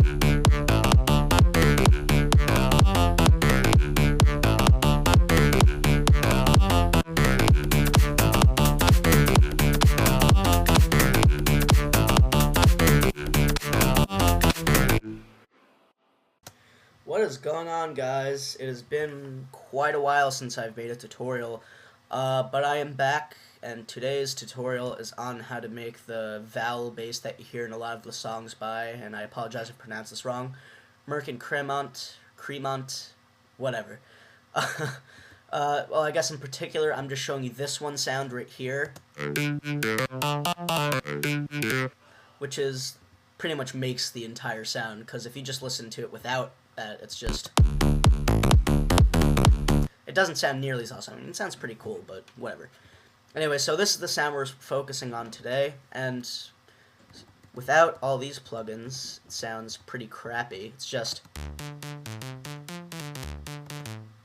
What is going on, guys? It has been quite a while since I've made a tutorial, but I am back, and today's tutorial is on how to make the vowel bass that you hear in a lot of the songs by, and I apologize if I pronounce this wrong, Merk and Kremont, whatever. Well, I guess in particular, I'm just showing you this one sound right here, which is pretty much makes the entire sound, because if you just listen to it without that, it's just, it doesn't sound nearly as awesome. I mean, it sounds pretty cool, but whatever. Anyway, so this is the sound we're focusing on today, and without all these plugins, it sounds pretty crappy. It's just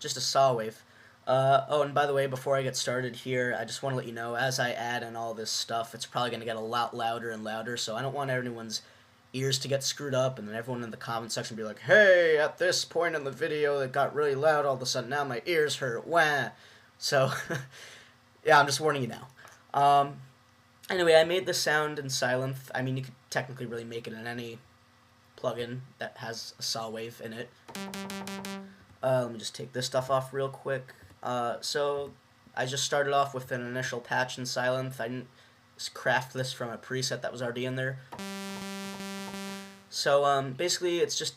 a saw wave. Oh, and by the way, before I get started here, I just want to let you know, as I add in all this stuff, it's probably going to get a lot louder and louder, so I don't want anyone's ears to get screwed up, and then everyone in the comment section be like, hey, at this point in the video it got really loud all of a sudden, now my ears hurt, wah. So, yeah, I'm just warning you now. Anyway, I made this sound in Sylenth. I mean, you could technically really make it in any plugin that has a saw wave in it. Let me just take this stuff off real quick. So, I just started off with an initial patch in Sylenth. I didn't craft this from a preset that was already in there. So, basically, it's just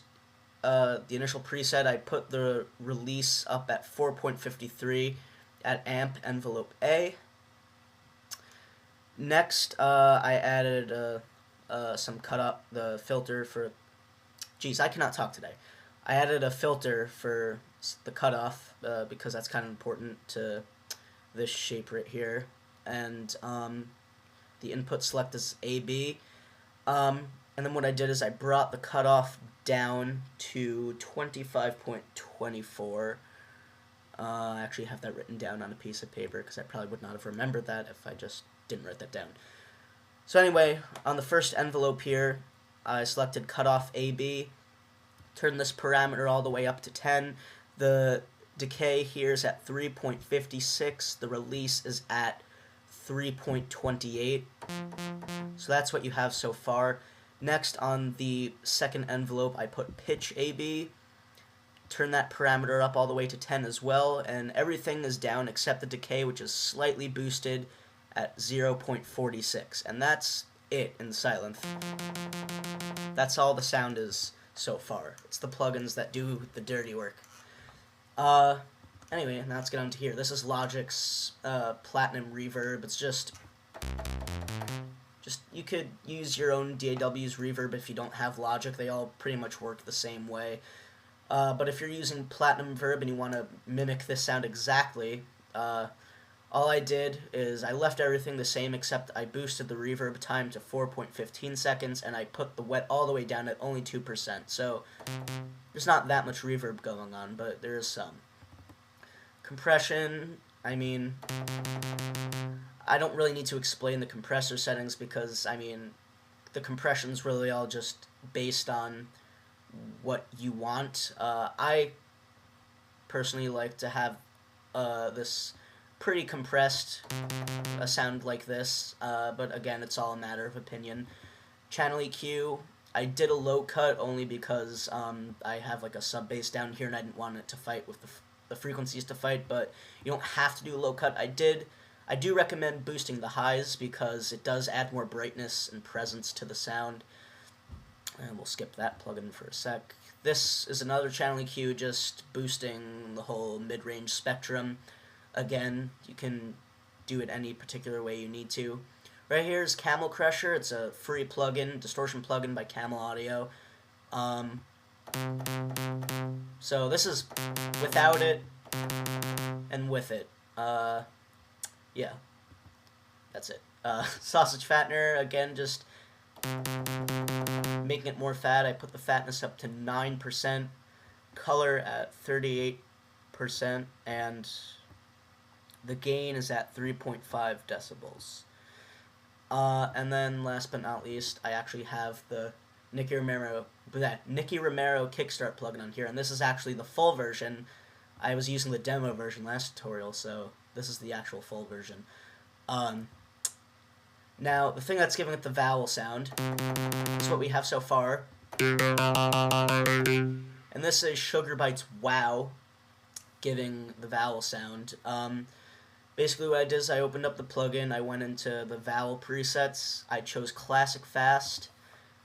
the initial preset. I put the release up at 4.53 at amp envelope A. Next, I added some cutoff, the filter for, geez, I cannot talk today. I added a filter for the cutoff because that's kind of important to this shape right here. And the input select is AB. And then what I did is I brought the cutoff down to 25.24. I actually have that written down on a piece of paper because I probably would not have remembered that if I just didn't write that down. So anyway, on the first envelope here, I selected cutoff AB, turned this parameter all the way up to 10. The decay here is at 3.56. The release is at 3.28. So that's what you have so far. Next, on the second envelope, I put pitch AB, turn that parameter up all the way to 10 as well, and everything is down except the decay, which is slightly boosted at 0.46, and that's it in Sylenth. That's all the sound is so far. It's the plugins that do the dirty work. Anyway, now let's get on to here. This is Logic's Platinum Reverb. It's just you could use your own DAW's reverb if you don't have Logic. They all pretty much work the same way. But if you're using Platinum Verb and you want to mimic this sound exactly, all I did is I left everything the same except I boosted the reverb time to 4.15 seconds and I put the wet all the way down at only 2%. So there's not that much reverb going on, but there is some. Compression, I mean, I don't really need to explain the compressor settings because, I mean, the compression's really all just based on what you want. I personally like to have this pretty compressed sound like this, but again, it's all a matter of opinion. Channel EQ, I did a low cut only because I have like a sub bass down here and I didn't want it to fight with the frequencies to fight, but you don't have to do a low cut. I do recommend boosting the highs because it does add more brightness and presence to the sound. And we'll skip that plugin for a sec. This is another channel EQ, just boosting the whole mid-range spectrum. Again, you can do it any particular way you need to. Right here is Camel Crusher. It's a free plugin, distortion plugin by Camel Audio. So this is without it and with it. Yeah, that's it. Sausage Fattener, again, just making it more fat. I put the fatness up to 9%, color at 38%, and the gain is at 3.5 decibels. And then, last but not least, I actually have the Nicky Romero that Nicky Romero Kickstart plugin on here, and this is actually the full version. I was using the demo version last tutorial, so this is the actual full version. Now, the thing that's giving it the vowel sound is what we have so far. And this is Sugarbyte's Wow, giving the vowel sound. Basically what I did is I opened up the plugin, I went into the vowel presets, I chose Classic Fast,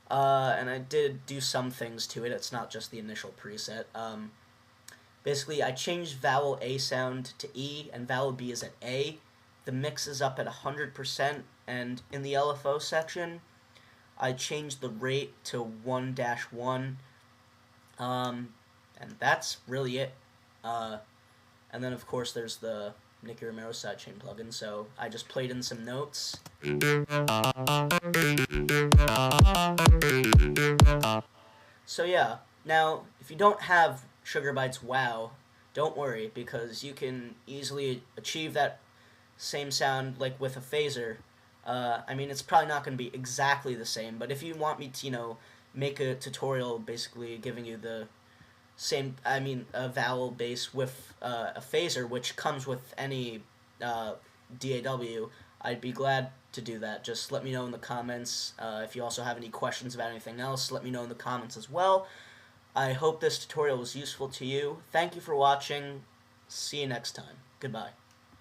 and I did do some things to it. It's not just the initial preset. Basically, I changed vowel A sound to E, and vowel B is at A. The mix is up at 100%, and in the LFO section, I changed the rate to 1-1, and that's really it. And then, of course, there's the Nicky Romero sidechain plugin, so I just played in some notes. So yeah, now, if you don't have Sugarbyte's Wow, don't worry, because you can easily achieve that same sound like with a phaser. I mean, it's probably not going to be exactly the same, but if you want me to, you know, make a tutorial basically giving you the same, I mean, a vowel base with a phaser, which comes with any DAW, I'd be glad to do that. Just let me know in the comments. If you also have any questions about anything else, let me know in the comments as well. I hope this tutorial was useful to you. Thank you for watching. See you next time. Goodbye.